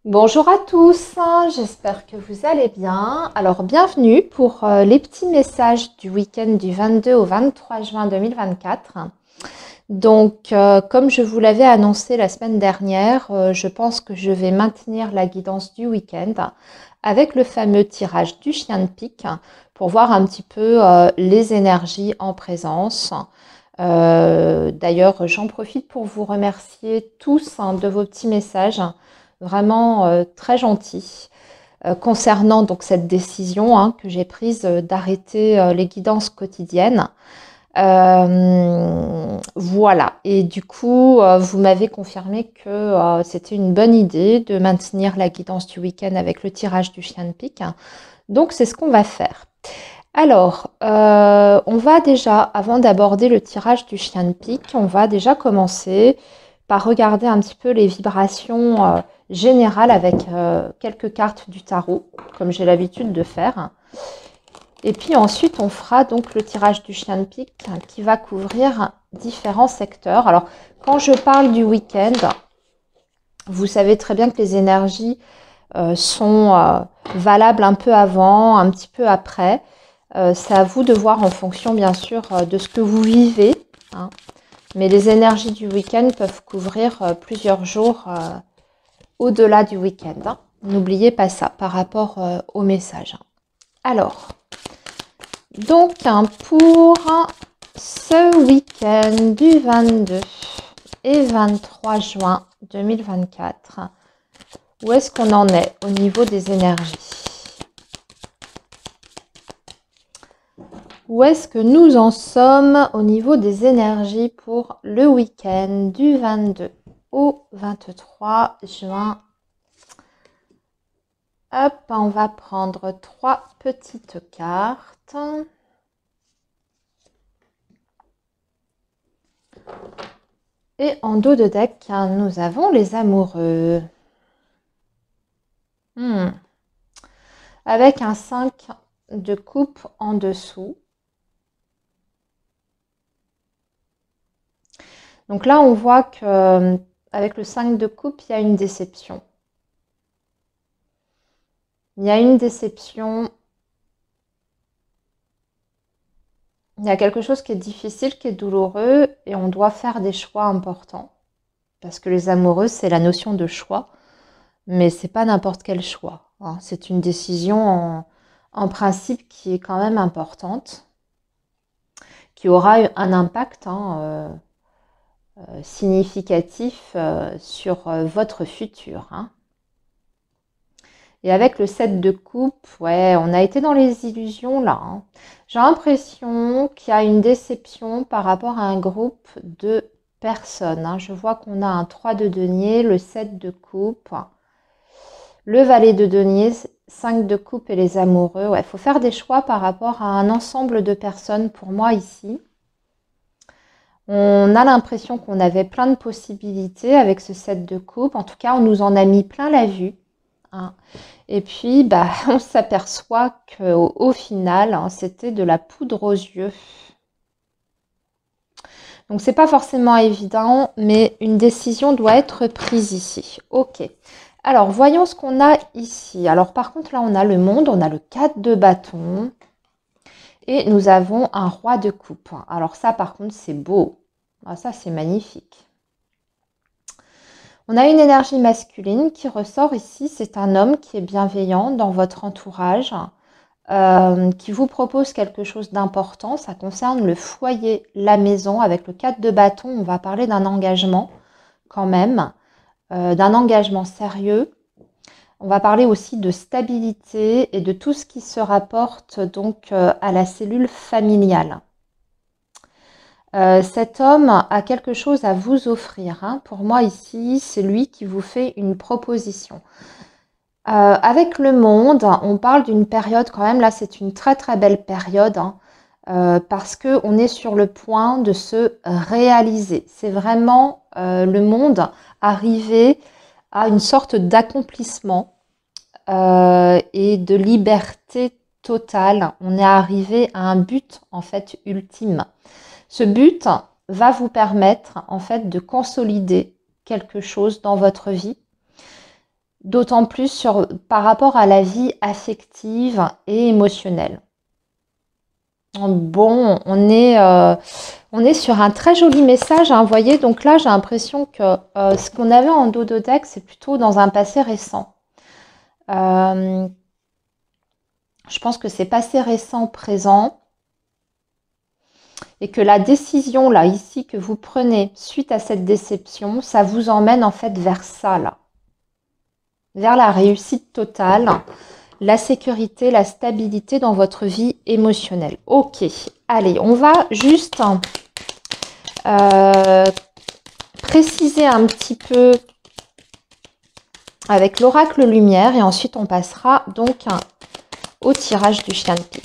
Bonjour à tous, j'espère que vous allez bien. Alors bienvenue pour les petits messages du week-end du 22 au 23 juin 2024. Donc comme je vous l'avais annoncé la semaine dernière, je pense que je vais maintenir la guidance du week-end avec le fameux tirage du chien de pique pour voir un petit peu les énergies en présence. D'ailleurs, j'en profite pour vous remercier tous de vos petits messages, vraiment très gentils, concernant donc cette décision que j'ai prise d'arrêter les guidances quotidiennes. Voilà, et du coup, vous m'avez confirmé que c'était une bonne idée de maintenir la guidance du week-end avec le tirage du chien de pique. Donc, c'est ce qu'on va faire. Alors, on va déjà, avant d'aborder le tirage du chien de pique, on va déjà commencer par regarder un petit peu les vibrations générales avec quelques cartes du tarot, comme j'ai l'habitude de faire. Et puis ensuite, on fera donc le tirage du chien de pique qui va couvrir différents secteurs. Alors, quand je parle du week-end, vous savez très bien que les énergies sont valables un peu avant, un petit peu après. C'est à vous de voir en fonction, bien sûr, de ce que vous vivez. Mais les énergies du week-end peuvent couvrir plusieurs jours au-delà du week-end. N'oubliez pas ça par rapport au message. Alors, donc pour ce week-end du 22 et 23 juin 2024, où est-ce qu'on en est au niveau des énergies? Où est-ce que nous en sommes au niveau des énergies pour le week-end du 22 au 23 juin? Hop, on va prendre 3 petites cartes. Et en dos de deck, nous avons les amoureux. Avec un 5 de coupe en dessous. Donc là, on voit que avec le 5 de coupe, il y a une déception. Il y a une déception. Il y a quelque chose qui est difficile, qui est douloureux, et on doit faire des choix importants. Parce que les amoureux, c'est la notion de choix, mais c'est pas n'importe quel choix. C'est une décision en principe qui est quand même importante, qui aura un impact significatif sur votre futur. Et avec le 7 de coupe, ouais, on a été dans les illusions là. J'ai l'impression qu'il y a une déception par rapport à un groupe de personnes. Je vois qu'on a un 3 de denier, le 7 de coupe, le valet de denier, 5 de coupe et les amoureux. Ouais, il faut faire des choix par rapport à un ensemble de personnes pour moi ici. On a l'impression qu'on avait plein de possibilités avec ce 7 de coupe. En tout cas, on nous en a mis plein la vue. Et puis, on s'aperçoit qu'au final, c'était de la poudre aux yeux. Donc, c'est pas forcément évident, mais une décision doit être prise ici. Ok. Alors, voyons ce qu'on a ici. Alors, par contre, là, on a le monde, on a le 4 de bâton. Et nous avons un roi de coupe. Alors ça, par contre, c'est beau. Ça, c'est magnifique. On a une énergie masculine qui ressort ici. C'est un homme qui est bienveillant dans votre entourage, qui vous propose quelque chose d'important. Ça concerne le foyer, la maison. Avec le 4 de bâton, on va parler d'un engagement quand même, d'un engagement sérieux. On va parler aussi de stabilité et de tout ce qui se rapporte donc à la cellule familiale. Cet homme a quelque chose à vous offrir. Pour moi ici, c'est lui qui vous fait une proposition. Avec le monde, on parle d'une période quand même, là c'est une très très belle période parce qu'on est sur le point de se réaliser. C'est vraiment le monde arrivé à une sorte d'accomplissement et de liberté totale. On est arrivé à un but en fait ultime. Ce but va vous permettre en fait de consolider quelque chose dans votre vie. d'autant plus par rapport à la vie affective et émotionnelle. Bon, on est sur un très joli message, hein, vous voyez, donc là j'ai l'impression que ce qu'on avait en dos de deck, c'est plutôt dans un passé récent. Je pense que c'est passé récent, présent, et que la décision là, ici, que vous prenez suite à cette déception, ça vous emmène en fait vers ça là, vers la réussite totale, la sécurité, la stabilité dans votre vie émotionnelle. Ok, allez, on va juste préciser un petit peu avec l'oracle lumière et ensuite on passera donc au tirage du chien de pique.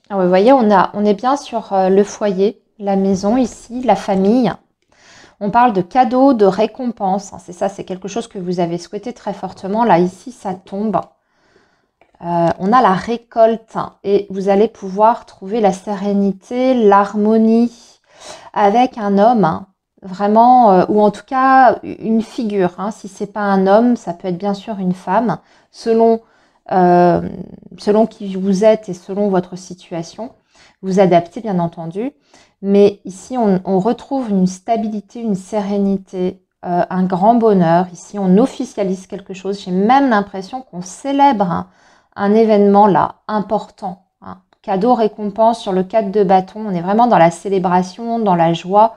Ah ouais, vous voyez, on est bien sur le foyer, la maison ici, la famille. On parle de cadeaux, de récompenses. C'est ça, c'est quelque chose que vous avez souhaité très fortement. Là, ici, ça tombe. On a la récolte et vous allez pouvoir trouver la sérénité, l'harmonie avec un homme, hein, vraiment, ou en tout cas une figure. Hein. Si c'est pas un homme, ça peut être bien sûr une femme, selon qui vous êtes et selon votre situation. Vous adaptez bien entendu, mais ici on retrouve une stabilité, une sérénité, un grand bonheur. Ici on officialise quelque chose. J'ai même l'impression qu'on célèbre un événement là important. Hein. Cadeau, récompense sur le 4 de bâton. On est vraiment dans la célébration, dans la joie.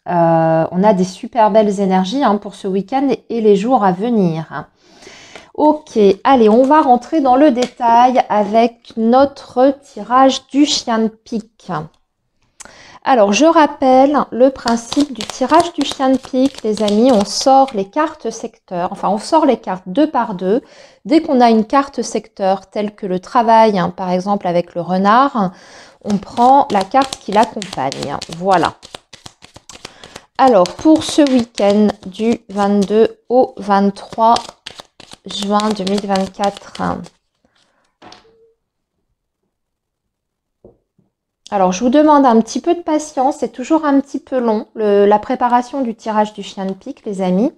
On a des super belles énergies hein, pour ce week-end et les jours à venir. Ok, allez, on va rentrer dans le détail avec notre tirage du chien de pique. Alors, je rappelle le principe du tirage du chien de pique, les amis. On sort les cartes secteurs, enfin, on sort les cartes deux par deux. Dès qu'on a une carte secteur, telle que le travail, hein, par exemple avec le renard, on prend la carte qui l'accompagne. Voilà. Alors, pour ce week-end du 22 au 23 juin 2024. Alors, je vous demande un petit peu de patience. C'est toujours un petit peu long, la préparation du tirage du chien de pique, les amis.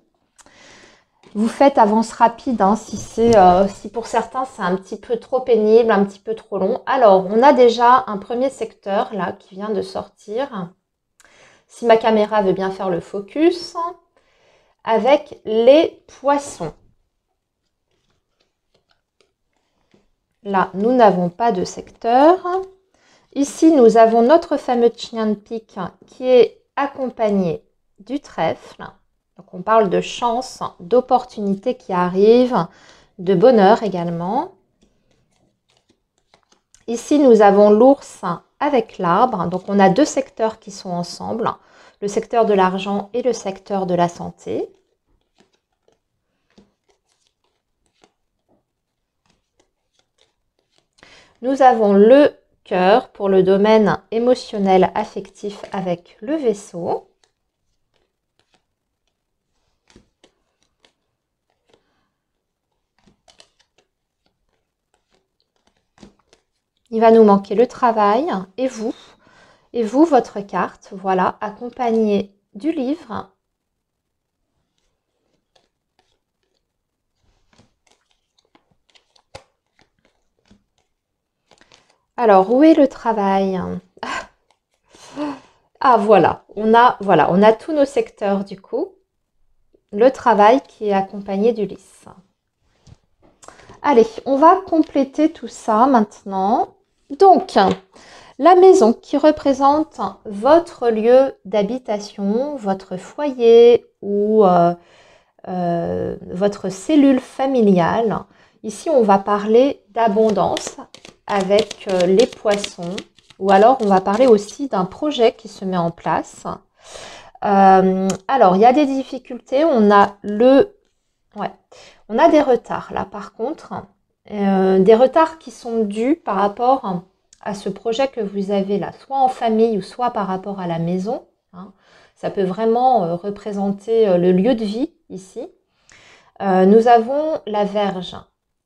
Vous faites avance rapide, hein, si pour certains, c'est un petit peu trop pénible, un petit peu trop long. Alors, on a déjà un premier secteur, là, qui vient de sortir. Si ma caméra veut bien faire le focus, avec les poissons. Là, nous n'avons pas de secteur. Ici, nous avons notre fameux chien de pique qui est accompagné du trèfle. Donc, on parle de chance, d'opportunités qui arrivent, de bonheur également. Ici, nous avons l'ours avec l'arbre. Donc, on a deux secteurs qui sont ensemble, le secteur de l'argent et le secteur de la santé. Nous avons le cœur pour le domaine émotionnel affectif avec le vaisseau. Il va nous manquer le travail et vous, votre carte, voilà, accompagnée du livre. Alors, où est le travail? Ah, voilà, on a tous nos secteurs du coup. Le travail qui est accompagné du lys. Allez, on va compléter tout ça maintenant. Donc, la maison qui représente votre lieu d'habitation, votre foyer ou votre cellule familiale. Ici, on va parler d'abondance avec les poissons. Ou alors, on va parler aussi d'un projet qui se met en place. Alors, il y a des difficultés. On a on a des retards là, par contre. Des retards qui sont dus par rapport à ce projet que vous avez là, soit en famille ou soit par rapport à la maison. Hein. Ça peut vraiment représenter le lieu de vie ici. Nous avons la Vierge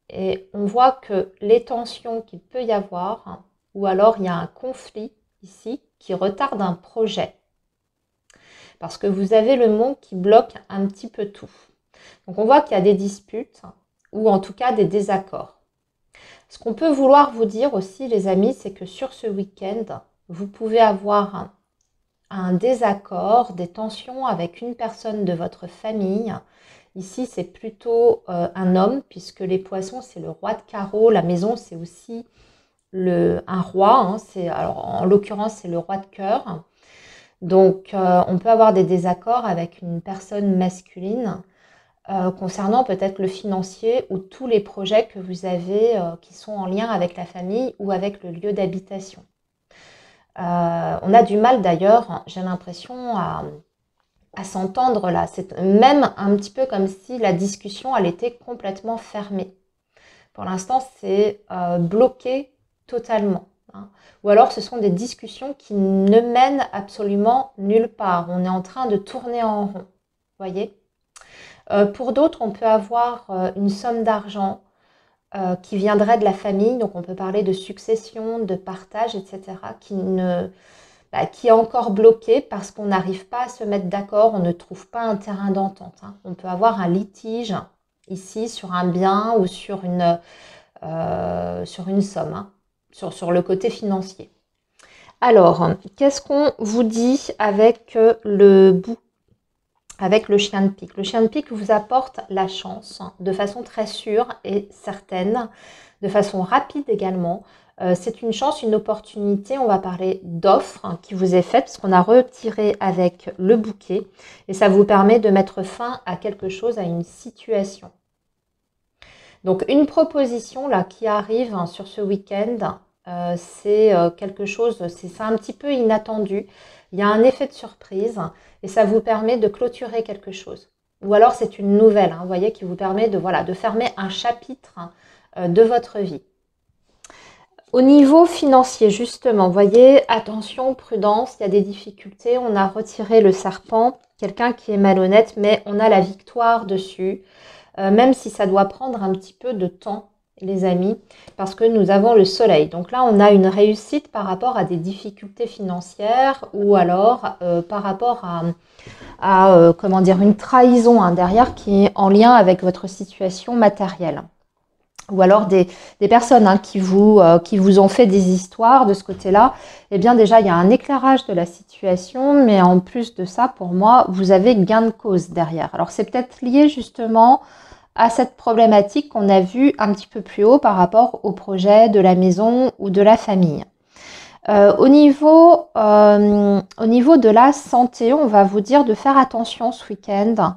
et on voit que les tensions qu'il peut y avoir, hein, ou alors il y a un conflit ici qui retarde un projet. Parce que vous avez le monde qui bloque un petit peu tout. Donc on voit qu'il y a des disputes ou en tout cas des désaccords. Ce qu'on peut vouloir vous dire aussi, les amis, c'est que sur ce week-end, vous pouvez avoir un désaccord, des tensions avec une personne de votre famille. Ici, c'est plutôt un homme, puisque les poissons, c'est le roi de carreau. La maison, c'est aussi un roi. Hein, alors, en l'occurrence, c'est le roi de cœur. Donc, on peut avoir des désaccords avec une personne masculine concernant peut-être le financier ou tous les projets que vous avez qui sont en lien avec la famille ou avec le lieu d'habitation. On a du mal d'ailleurs, j'ai l'impression, à s'entendre là. C'est même un petit peu comme si la discussion, elle était complètement fermée. Pour l'instant, c'est bloqué totalement. Hein. Ou alors, ce sont des discussions qui ne mènent absolument nulle part. On est en train de tourner en rond. Voyez ? Pour d'autres, on peut avoir une somme d'argent qui viendrait de la famille. Donc, on peut parler de succession, de partage, etc. Qui est encore bloqué parce qu'on n'arrive pas à se mettre d'accord, on ne trouve pas un terrain d'entente. Hein. On peut avoir un litige ici sur un bien ou sur une somme, hein, sur le côté financier. Alors, qu'est-ce qu'on vous dit avec avec le chien de pique? Le chien de pique vous apporte la chance de façon très sûre et certaine, de façon rapide également. C'est une chance, une opportunité, on va parler d'offre qui vous est faite parce qu'on a retiré avec le bouquet et ça vous permet de mettre fin à quelque chose, à une situation. Donc une proposition là qui arrive sur ce week-end, c'est quelque chose, c'est un petit peu inattendu. Il y a un effet de surprise et ça vous permet de clôturer quelque chose. Ou alors c'est une nouvelle, hein, vous voyez, qui vous permet de fermer un chapitre de votre vie. Au niveau financier, justement, vous voyez, attention, prudence, il y a des difficultés. On a retiré le serpent, quelqu'un qui est malhonnête, mais on a la victoire dessus. Même si ça doit prendre un petit peu de temps, les amis, parce que nous avons le soleil. Donc là, on a une réussite par rapport à des difficultés financières ou alors par rapport à comment dire, une trahison derrière qui est en lien avec votre situation matérielle. Ou alors des personnes qui vous ont fait des histoires de ce côté-là. Eh bien déjà, il y a un éclairage de la situation, mais en plus de ça, pour moi, vous avez gain de cause derrière. Alors c'est peut-être lié justement à cette problématique qu'on a vue un petit peu plus haut par rapport au projet de la maison ou de la famille. Au niveau de la santé, on va vous dire de faire attention ce week-end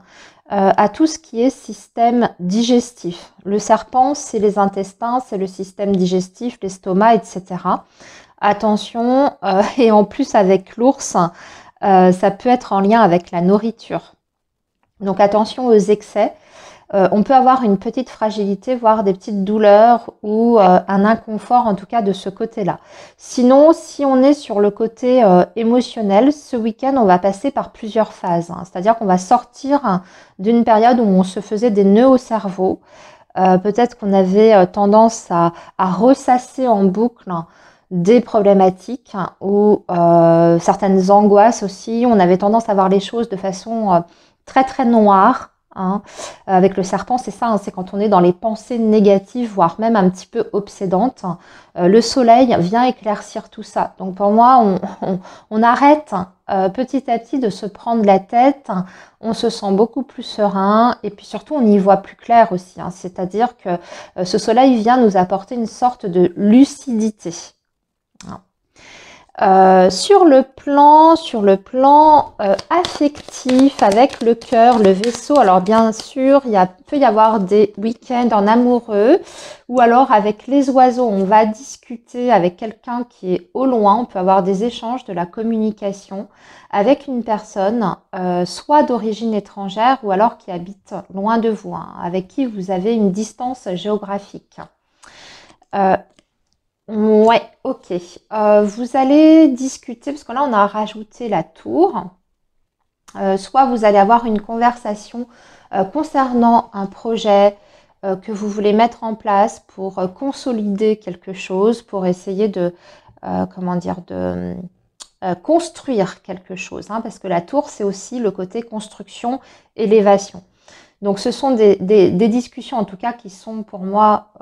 à tout ce qui est système digestif. Le serpent, c'est les intestins, c'est le système digestif, l'estomac, etc. Attention, et en plus avec l'ours, ça peut être en lien avec la nourriture. Donc attention aux excès. On peut avoir une petite fragilité, voire des petites douleurs ou un inconfort en tout cas de ce côté-là. Sinon, si on est sur le côté émotionnel, ce week-end, on va passer par plusieurs phases. Hein. C'est-à-dire qu'on va sortir d'une période où on se faisait des nœuds au cerveau. Peut-être qu'on avait tendance à ressasser en boucle des problématiques ou certaines angoisses aussi. On avait tendance à voir les choses de façon très très noire. Hein. Avec le serpent, c'est ça, hein, c'est quand on est dans les pensées négatives, voire même un petit peu obsédantes. Le soleil vient éclaircir tout ça. Donc pour moi, on arrête petit à petit de se prendre la tête, on se sent beaucoup plus serein et puis surtout on y voit plus clair aussi. Hein. C'est-à-dire que ce soleil vient nous apporter une sorte de lucidité. Hein. Sur le plan affectif avec le cœur, le vaisseau, alors bien sûr, peut y avoir des week-ends en amoureux ou alors avec les oiseaux, on va discuter avec quelqu'un qui est au loin, on peut avoir des échanges, de la communication avec une personne, soit d'origine étrangère ou alors qui habite loin de vous, hein, avec qui vous avez une distance géographique. Ouais, ok. Vous allez discuter, parce que là, on a rajouté la tour. Soit vous allez avoir une conversation concernant un projet que vous voulez mettre en place pour consolider quelque chose, pour essayer de, comment dire, de construire quelque chose, hein, parce que la tour, c'est aussi le côté construction, élévation. Donc, ce sont des discussions, en tout cas, qui sont pour moi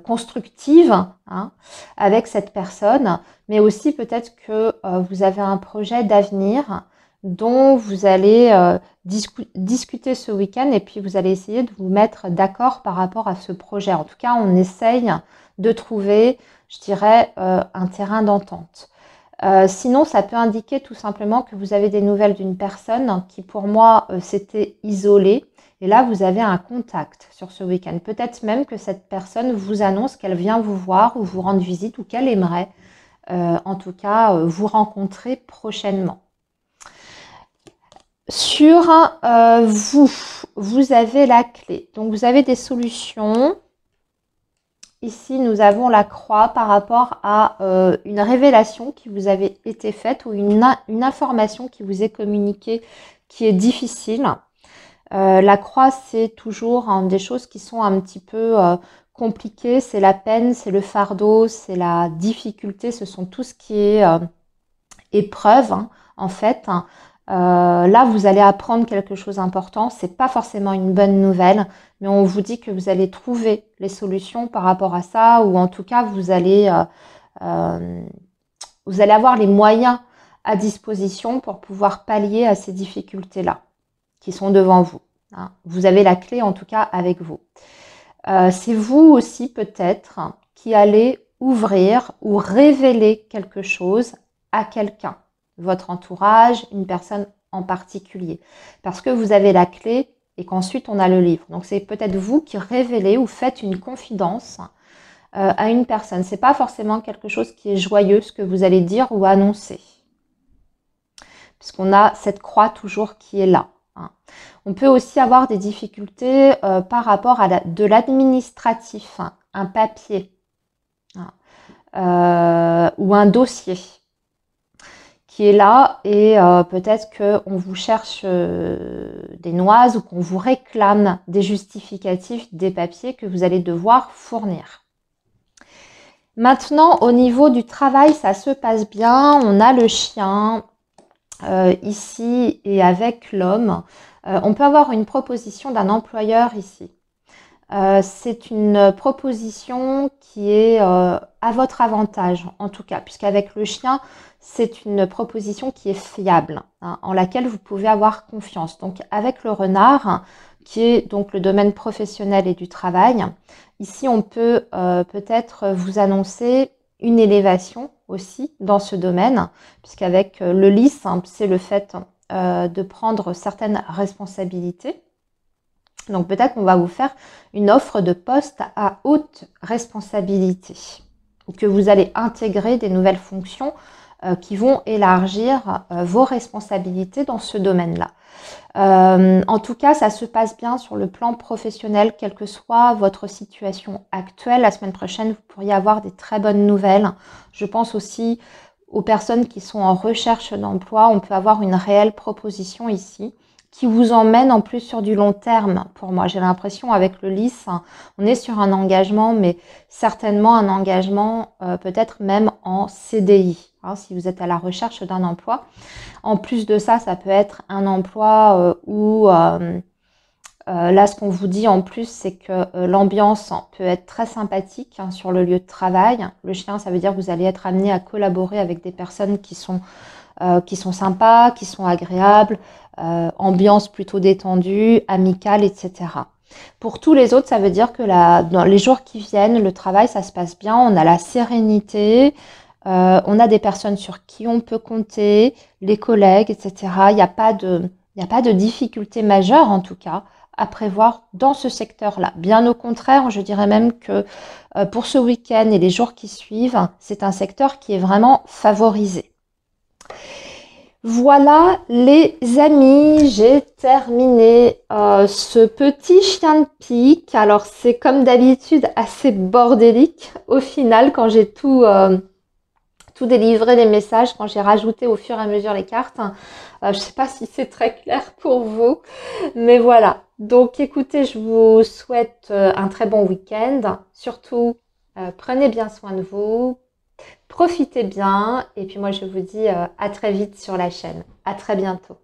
constructives, hein, avec cette personne, mais aussi peut-être que vous avez un projet d'avenir dont vous allez discuter ce week-end et puis vous allez essayer de vous mettre d'accord par rapport à ce projet. En tout cas, on essaye de trouver, je dirais, un terrain d'entente. Sinon, ça peut indiquer tout simplement que vous avez des nouvelles d'une personne qui, pour moi, s'était isolée. Et là, vous avez un contact sur ce week-end. Peut-être même que cette personne vous annonce qu'elle vient vous voir ou vous rendre visite ou qu'elle aimerait, en tout cas, vous rencontrer prochainement. Sur vous avez la clé. Donc, vous avez des solutions. Ici, nous avons la croix par rapport à une révélation qui vous avait été faite ou une information qui vous est communiquée qui est difficile. La croix, c'est toujours des choses qui sont un petit peu compliquées. C'est la peine, c'est le fardeau, c'est la difficulté. Ce sont tout ce qui est épreuve, hein, en fait. Là, vous allez apprendre quelque chose d'important. C'est pas forcément une bonne nouvelle, mais on vous dit que vous allez trouver les solutions par rapport à ça, ou en tout cas, vous allez avoir les moyens à disposition pour pouvoir pallier à ces difficultés-là qui sont devant vous, hein. Vous avez la clé, en tout cas, avec vous. C'est vous aussi, peut-être, qui allez ouvrir ou révéler quelque chose à quelqu'un. Votre entourage, une personne en particulier. Parce que vous avez la clé et qu'ensuite on a le livre. Donc c'est peut-être vous qui révélez ou faites une confidence à une personne. C'est pas forcément quelque chose qui est joyeux, ce que vous allez dire ou annoncer. Puisqu'on a cette croix toujours qui est là, hein. On peut aussi avoir des difficultés par rapport à de l'administratif, hein, un papier, hein, ou un dossier qui est là et peut-être qu'on vous cherche des noises ou qu'on vous réclame des justificatifs des papiers que vous allez devoir fournir. Maintenant, au niveau du travail, ça se passe bien. On a le chien ici et avec l'homme. On peut avoir une proposition d'un employeur ici. C'est une proposition qui est à votre avantage, en tout cas, puisqu'avec le chien, c'est une proposition qui est fiable, hein, en laquelle vous pouvez avoir confiance. Donc, avec le renard, qui est donc le domaine professionnel et du travail, ici, on peut peut-être vous annoncer une élévation aussi dans ce domaine, puisqu'avec le lys, hein, c'est le fait de prendre certaines responsabilités. Donc peut-être qu'on va vous faire une offre de poste à haute responsabilité ou que vous allez intégrer des nouvelles fonctions qui vont élargir vos responsabilités dans ce domaine-là. En tout cas, ça se passe bien sur le plan professionnel, quelle que soit votre situation actuelle. La semaine prochaine, vous pourriez avoir des très bonnes nouvelles. Je pense aussi aux personnes qui sont en recherche d'emploi. On peut avoir une réelle proposition ici qui vous emmène en plus sur du long terme. Pour moi, j'ai l'impression avec le lys, on est sur un engagement, mais certainement un engagement peut-être même en CDI, hein, si vous êtes à la recherche d'un emploi. En plus de ça, ça peut être un emploi où là, ce qu'on vous dit en plus, c'est que l'ambiance peut être très sympathique, hein, sur le lieu de travail. Le chien, ça veut dire que vous allez être amené à collaborer avec des personnes qui sont sympas, qui sont agréables, ambiance plutôt détendue, amicale, etc. Pour tous les autres, ça veut dire que dans les jours qui viennent, le travail, ça se passe bien, on a la sérénité, on a des personnes sur qui on peut compter, les collègues, etc. Il n'y a pas de difficulté majeure, en tout cas, à prévoir dans ce secteur-là. Bien au contraire, je dirais même que pour ce week-end et les jours qui suivent, c'est un secteur qui est vraiment favorisé. Voilà les amis, j'ai terminé ce petit chien de pique. Alors c'est comme d'habitude assez bordélique au final quand j'ai tout délivré les messages, quand j'ai rajouté au fur et à mesure les cartes. Je ne sais pas si c'est très clair pour vous, mais voilà. Donc écoutez, je vous souhaite un très bon week-end. Surtout, prenez bien soin de vous. Profitez bien et puis moi je vous dis à très vite sur la chaîne. À très bientôt.